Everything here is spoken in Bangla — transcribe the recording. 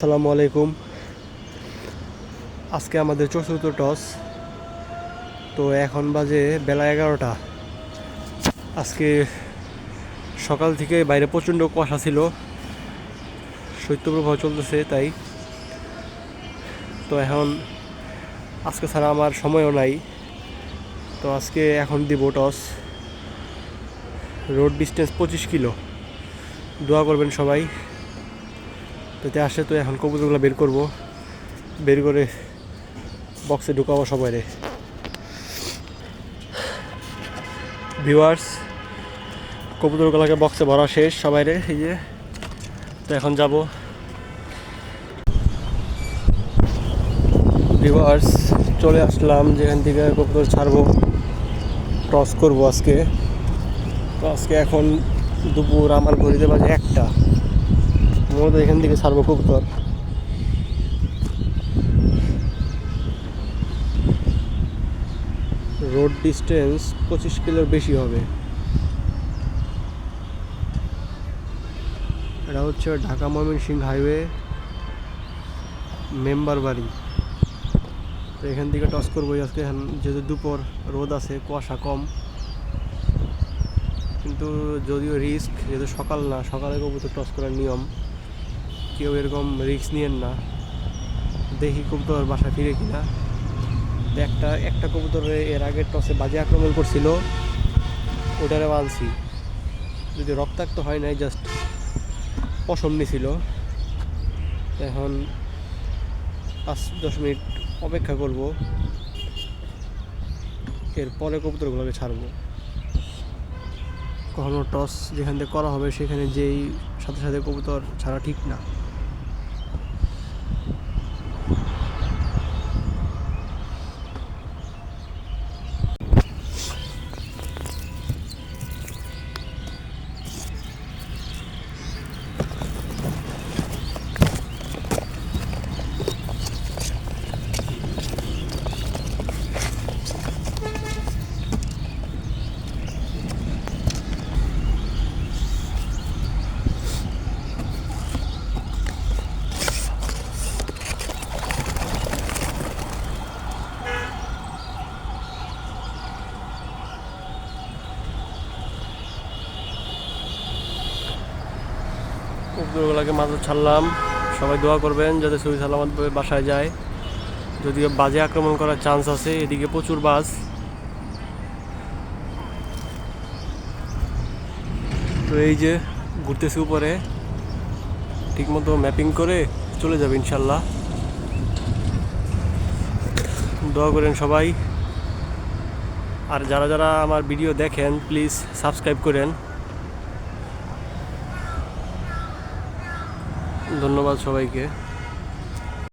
আসসালামু আলাইকুম। আজকে আমাদের চতুর্থ টস। তো এখন বাজে বেলা 11টা। আজকে সকাল থেকে বাইরে প্রচণ্ড কুয়াশা ছিল, শৈত্যপ্রবাহ চলতেছে তাই। তো এখন আজকে ছাড়া আমার সময়ও নাই। তো আজকে এখন দিব টস। Road distance 25 kilo. দোয়া করবেন সবাই যাতে আসে। তো এখন কবুতরগুলো বের করব, বের করে বক্সে ঢুকাবো সবাই রে। ভিউয়ার্স, কবুতরগুলোকে বক্সে ভরা শেষ সবাই রে, এই যে। তো এখন যাব। ভিউয়ার্স, চলে আসলাম যেখান থেকে কবুতর ছাড়বো, টস করবো আজকে। তো আজকে এখন দুপুর, আমার ঘড়িতে বাজে 1টা। মূলত এখান থেকে ছাড়বো কবুতর। রোড ডিস্টেন্স 25 কিলোর বেশি হবে। এটা হচ্ছে ঢাকা ময়মনসিংহ হাইওয়ে, মেম্বার বাড়ি। তো এখান থেকে টস করবো আজকে। যেহেতু দুপুর, রোদ আছে, কুয়াশা কম, কিন্তু যদিও রিস্ক, যেহেতু সকাল না, সকালে কবুতর টস করার নিয়ম, কেউ এরকম রিস্ক নিয়েন না। দেখি কবুতর বাসা ফিরে কিনা। একটা কবুতরে এর আগে টসে বাজে আক্রমণ করছিল, ওটারে আনছি। যদি রক্তাক্ত হয় নাই, জাস্ট পশম নিছিল। এখন 5-10 মিনিট অপেক্ষা করব, এরপরে কবুতরগুলোকে ছাড়বো। কখনো টস যেখান থেকে করা হবে সেখানে যেই সাথে সাথে কবুতর ছাড়া ঠিক না। কবুতরগুলোকে মাঝে ছাড়লাম। সবাই দোয়া করবেন যাতে সহি সালামত বাসায় যায়। যদিও বাজে আক্রমণ করার চান্স আছে, এদিকে প্রচুর বাজ। তো এই যে ঘুরতেছে উপরে, ঠিকমতো ম্যাপিং করে চলে যাবে ইনশাল্লাহ। দোয়া করেন সবাই। আর যারা যারা আমার ভিডিও দেখেন, প্লিজ সাবস্ক্রাইব করেন। ধন্যবাদ সবাইকে।